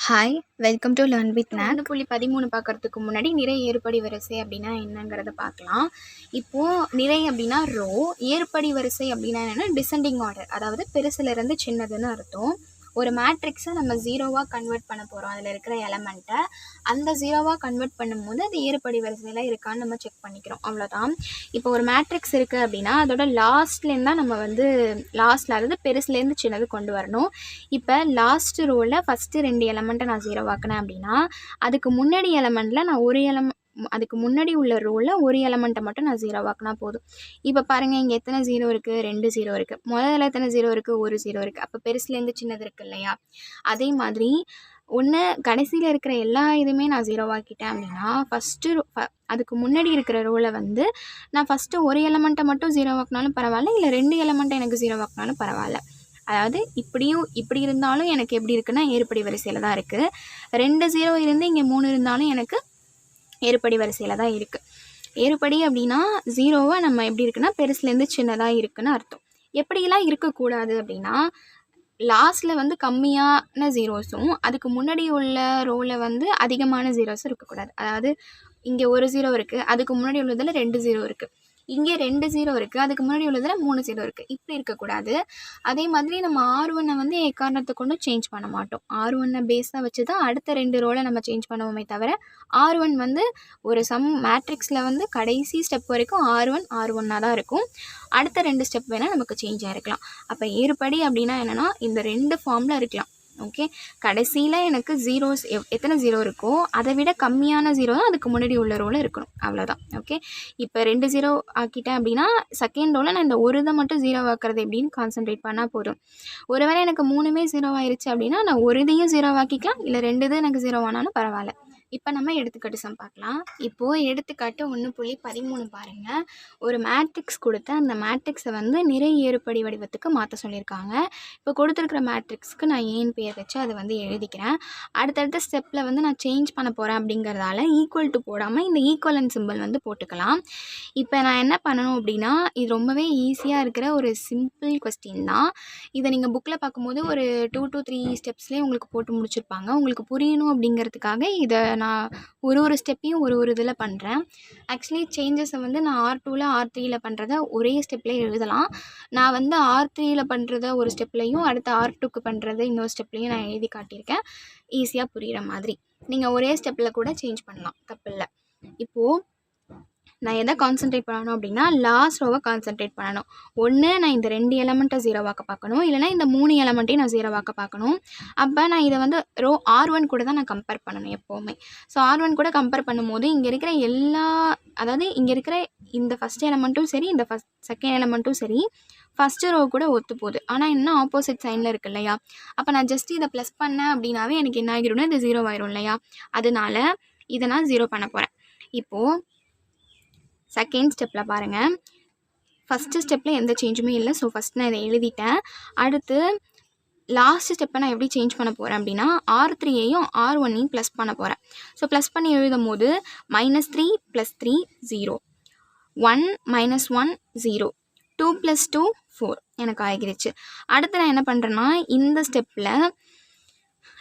Hi, welcome to learn with knock. 1.13 பார்க்கறதுக்கு முன்னாடி நிறை ஏறுபடி வரிசை அப்படின்னா என்னங்கிறத பார்க்கலாம். இப்போது நிறை அப்படின்னா ரோ, ஏறுபடி வரிசை அப்படின்னா என்னென்னா டிசெண்டிங் ஆர்டர், அதாவது பெருசுலேருந்து சின்னதுன்னு அர்த்தம். ஒரு மேட்ரிக்ஸை நம்ம ஜீரோவாக கன்வெர்ட் பண்ண போகிறோம், அதில் இருக்கிற எலமெண்ட்டை. அந்த ஜீரோவாக கன்வெர்ட் பண்ணும்போது அது ஏறுபடி வரிசையில் இருக்கான்னு நம்ம செக் பண்ணிக்கிறோம், அவ்வளோதான். இப்போ ஒரு மேட்ரிக்ஸ் இருக்குது அப்படின்னா அதோட லாஸ்ட்லேருந்து தான் நம்ம லாஸ்ட்டில் அதாவது பெருசுலேருந்து சின்னது கொண்டு வரணும். இப்போ லாஸ்ட் ரோவில் ஃபஸ்ட்டு 2 எலமெண்ட்டை நான் ஜீரோவாக்கினேன் அப்படின்னா அதுக்கு முன்னாடி எலமெண்ட்டில் நான் அதுக்கு முன்னாடி உள்ள ரோவில் ஒரு எலமெண்ட்டை மட்டும் நான் ஜீரோவாக்கினா போதும். இப்போ பாருங்கள், இங்கே எத்தனை ஜீரோ இருக்குது? 2 ஜீரோ இருக்குது. முதல்ல எத்தனை ஜீரோ இருக்குது? 1 ஜீரோ இருக்குது. அப்போ பெருசுலேருந்து சின்னது இருக்குது இல்லையா? அதே மாதிரி கடைசியில் இருக்கிற எல்லா இதுவுமே நான் ஜீரோவாக்கிட்டேன் அப்படின்னா அதுக்கு முன்னாடி இருக்கிற ரோவில் நான் ஃபஸ்ட்டு ஒரு எலமெண்ட்டை மட்டும் ஜீரோவாக்கினாலும் பரவாயில்ல, இல்லை 2 எலமெண்ட்டை எனக்கு ஜீரோவாக்கினாலும் பரவாயில்ல. அதாவது இப்படி இருந்தாலும் எனக்கு எப்படி இருக்குன்னா ஏறுபடி வரிசையில் தான் இருக்குது. 2 ஜீரோ இருந்து இங்கே 3 இருந்தாலும் எனக்கு ஏறுபடி வரிசையில் தான் இருக்குது. ஏறுபடி அப்படின்னா ஜீரோவை நம்ம எப்படி இருக்குன்னா பெருசுலேருந்து சின்னதாக இருக்குன்னு அர்த்தம். எப்படியெல்லாம் இருக்கக்கூடாது அப்படின்னா லாஸ்ட்டில் கம்மியான ஜீரோஸும் அதுக்கு முன்னாடி உள்ள ரோவில் அதிகமான ஜீரோஸும் இருக்கக்கூடாது. அதாவது இங்கே 1 ஜீரோ இருக்குது, அதுக்கு முன்னாடி உள்ளதில் 2 ஜீரோ இருக்குது. இங்கே 2 ஜீரோ இருக்குது, அதுக்கு முன்னாடி உள்ளதில் 3 ஜீரோ இருக்குது. இப்படி இருக்கக்கூடாது. அதே மாதிரி நம்ம R1 எக்காரணத்தை கொண்டும் சேஞ்ச் பண்ண மாட்டோம். R1 பேஸாக வச்சு தான் அடுத்த 2 ரோவில் நம்ம சேஞ்ச் பண்ணுவோமே தவிர R1 ஒரு மேட்ரிக்ஸில் கடைசி ஸ்டெப் வரைக்கும் R1 தான் இருக்கும். அடுத்த 2 ஸ்டெப் வேணால் நமக்கு சேஞ்ச் ஆகிருக்கலாம். அப்போ ஏறுபடி அப்படின்னா என்னென்னா இந்த 2 ஃபார்மில் இருக்கலாம். ஓகே, கடைசியில் எனக்கு ஜீரோஸ் எத்தனை ஜீரோ இருக்கோ அதை விட கம்மியான ஜீரோ தான் அதுக்கு முன்னாடி உள்ள ரோவில் இருக்கணும், அவ்வளோதான். ஓகே, இப்போ 2 ஜீரோ ஆக்கிட்டேன் அப்படின்னா செகண்ட் ரோவில் நான் இந்த ஒரு இதை மட்டும் ஜீரோ ஆக்கிறது எப்படின்னு கான்சன்ட்ரேட் பண்ணால் போதும். ஒருவேளை எனக்கு 3மே ஜீரோ ஆயிடுச்சு அப்படின்னா நான் ஒரு இதையும் ஜீரோ ஆக்கிக்கலாம், இல்லை 2 இது எனக்கு ஜீரோ ஆனாலும் பரவாயில்ல. இப்போ நம்ம எடுத்துக்காட்டு சம் பார்க்கலாம். இப்போது எடுத்துக்காட்டு 1.13 பாருங்கள். ஒரு மேட்ரிக்ஸ் கொடுத்து அந்த மேட்ரிக்ஸை நிறை ஏறுபடி வடிவத்துக்கு மாற்ற சொல்லியிருக்காங்க. இப்போ கொடுத்துருக்குற மேட்ரிக்ஸ்க்கு நான் ஏன் பேர் வச்சு அதை எழுதிக்கிறேன். அடுத்தடுத்த ஸ்டெப்பில் நான் சேஞ்ச் பண்ண போகிறேன் அப்படிங்கிறதால ஈக்குவல் டு போடாமல் இந்த ஈக்குவலன் சிம்பிள் போட்டுக்கலாம். இப்போ நான் என்ன பண்ணணும் அப்படின்னா இது ரொம்பவே ஈஸியாக இருக்கிற ஒரு சிம்பிள் கொஸ்டின் தான். இதை நீங்கள் புக்கில் பார்க்கும்போது ஒரு 2 to 3 ஸ்டெப்ஸ்லேயே உங்களுக்கு போட்டு முடிச்சிருப்பாங்க. உங்களுக்கு புரியணும் அப்படிங்கிறதுக்காக இதை நான் ஒரு ஸ்டெப்பையும் ஒரு இதில் பண்ணுறேன். ஆக்சுவலி சேஞ்சஸை நான் R2ல் R3ல் பண்ணுறத ஒரே ஸ்டெப்பில் எழுதலாம். நான் R3ல் பண்ணுறத ஒரு ஸ்டெப்லையும் அடுத்து R2க்கு பண்ணுறத இன்னொரு ஸ்டெப்லையும் நான் எழுதி காட்டியிருக்கேன், ஈஸியாக புரிகிற மாதிரி. நீங்கள் ஒரே ஸ்டெப்பில் கூட சேஞ்ச் பண்ணலாம், தப்பில்லை. இப்போது நான் எதை கான்சன்ட்ரேட் பண்ணணும் அப்படின்னா லாஸ்ட் ரோவை கான்சன்ட்ரேட் பண்ணணும். ஒன்று நான் இந்த 2 எலமெண்ட்டை ஜீரோவாக்க பார்க்கணும், இல்லைனா இந்த 3 எலமெண்ட்டையும் நான் ஜீரோவாக்க பார்க்கணும். அப்போ நான் இதை ரோ R1 கூட தான் நான் கம்பேர் பண்ணணும் எப்போவுமே. ஸோ R1 கூட கம்பேர் பண்ணும்போது இங்கே இருக்கிற அதாவது இங்கே இருக்கிற இந்த ஃபஸ்ட் எலமெண்ட்டும் சரி, இந்த செகண்ட் எலமெண்ட்டும் சரி ஃபஸ்ட்டு ரோ கூட ஒத்து போகுது. ஆனால் இன்னும் ஆப்போசிட் சைனில் இருக்குது இல்லையா? அப்போ நான் ஜஸ்ட் இதை ப்ளஸ் பண்ணேன் அப்படின்னாவே எனக்கு என்ன ஆகிடும்னா இது 0 ஆயிரும் இல்லையா? அதனால இதை நான் 0 பண்ண போகிறேன். இப்போது செகண்ட் ஸ்டெப்பில் பாருங்கள், ஃபஸ்ட்டு ஸ்டெப்பில் எந்த சேஞ்சுமே இல்லை. ஸோ ஃபஸ்ட் நான் இதை எழுதிட்டேன். அடுத்து லாஸ்ட் ஸ்டெப்பை நான் எப்படி சேஞ்ச் பண்ண போகிறேன் அப்படின்னா R3யையும் R1யும் ப்ளஸ் பண்ண போகிறேன். ஸோ ப்ளஸ் பண்ணி எழுதும் போது -3 + 3 0, 1 - 1 0, 2 + 2 4 எனக்கு ஆகிருச்சு. அடுத்து நான் என்ன பண்ணுறேன்னா இந்த ஸ்டெப்பில்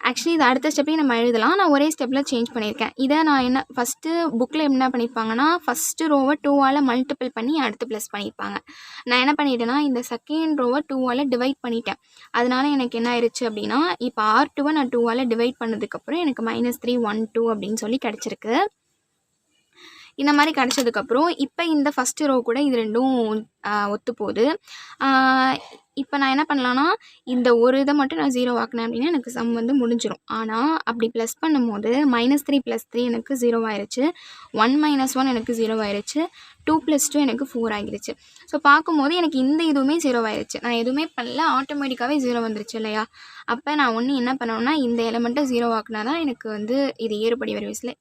ஆக்சுவலி இது அடுத்த ஸ்டெப்லையும் நம்ம எழுதலாம், நான் ஒரே ஸ்டெப்பில் சேஞ்ச் பண்ணியிருக்கேன். இதை நான் ஃபஸ்ட்டு புக்கில் என்ன பண்ணியிருப்பாங்கன்னா ஃபஸ்ட்டு ரோவை 2ஆல் மல்டிபிள் பண்ணி அடுத்து ப்ளஸ் பண்ணியிருப்பாங்க. நான் என்ன பண்ணிட்டேன்னா இந்த செகண்ட் ரோவை 2ஆல் டிவைட் பண்ணிட்டேன். அதனால எனக்கு என்ன ஆயிடுச்சு அப்படின்னா இப்போ R2வை நான் 2ஆல் டிவைட் பண்ணதுக்கப்புறம் எனக்கு -3 1 2 அப்படின்னு சொல்லி கிடச்சிருக்கு. இந்த மாதிரி கிடச்சதுக்கப்புறம் இப்போ இந்த ஃபஸ்ட்டு ரோ கூட இது ரெண்டும் ஒத்து போகுது. இப்போ நான் என்ன பண்ணலான்னா இந்த ஒரு இதை மட்டும் நான் 0 ஆக்கினேன் அப்படின்னா எனக்கு சம் முடிஞ்சிடும். ஆனால் அப்படி ப்ளஸ் பண்ணும்போது -3 + 3 எனக்கு 0 ஆயிடுச்சு, 1 - 1 எனக்கு 0 ஆயிடுச்சு, 2 + 2 எனக்கு 4 ஆகிடுச்சு. ஸோ பார்க்கும்போது எனக்கு இந்த இதுவுமே 0 ஆயிடுச்சு. நான் எதுவுமே பண்ணல, ஆட்டோமேட்டிக்காகவே 0 வந்துருச்சு இல்லையா? அப்போ நான் என்ன பண்ணணும்னா இந்த எலமெண்ட்டை 0 ஆக்கினா தான் எனக்கு இது ஏறுபடி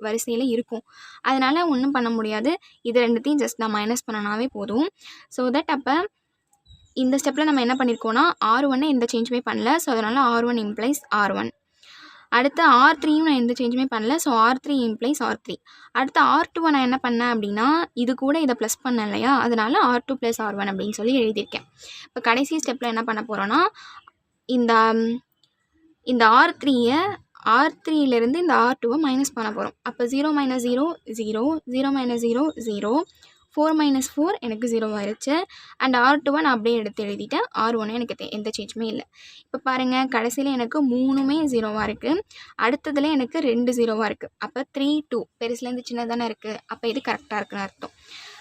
வரிசையில் இருக்கும். அதனால் ஒன்றும் பண்ண முடியாது. இது ரெண்டுத்தையும் ஜஸ்ட் நான் மைனஸ் பண்ணனாவே போதும். ஸோ தட் அப்போ இந்த ஸ்டெப்பில் நம்ம என்ன பண்ணியிருக்கோன்னா R1 எந்த சேஞ்சுமே பண்ணல. ஸோ அதனால் R1 = R1. அடுத்து R3யும் நான் எந்த சேஞ்சுமே பண்ணல. So R3 = R3. அடுத்து R2வை நான் என்ன பண்ணேன் அப்படின்னா இது கூட இதை ப்ளஸ் பண்ணேன் இல்லையா? அதனால் R2 + R1 அப்படின்னு சொல்லி எழுதியிருக்கேன். இப்போ கடைசி ஸ்டெப்பில் என்ன பண்ண போகிறோன்னா இந்த R3யை R3லேருந்து இந்த R2வை மைனஸ் பண்ண போகிறோம். அப்போ 0 - 0 0, 0 - 0 0, 4 - 4 எனக்கு 0 ஆயிடுச்சு. அண்ட் R2வை நான் அப்படியே எடுத்து எழுதிட்டேன். R1 எனக்கு எந்த சேஞ்சுமே இல்லை. இப்போ பாருங்கள், கடைசியில் எனக்கு 3மே 0வாக இருக்குது. அடுத்ததில் எனக்கு 2 0வாக இருக்குது. அப்போ 3 2 பெருசுலேருந்து சின்னதானே இருக்குது. அப்போ இது கரெக்டாக இருக்குன்னு அர்த்தம்.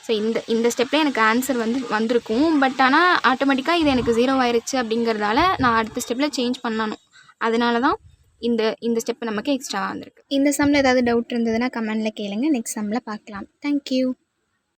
ஸோ இந்த ஸ்டெப்பில் எனக்கு ஆன்சர் வந்திருக்கும். பட் ஆனால் ஆட்டோமேட்டிக்காக இது எனக்கு 0 ஆயிடுச்சு அப்படிங்கிறதால நான் அடுத்த ஸ்டெப்பில் சேஞ்ச் பண்ணணும். அதனால தான் இந்த ஸ்டெப் நமக்கு எக்ஸ்ட்ராவாக வந்திருக்கு. இந்த சம்மில் ஏதாவது டவுட் இருந்ததுன்னா கமெண்டில் கேளுங்க. நெக்ஸ்ட் சம்மில் பார்க்கலாம். தேங்க்யூ.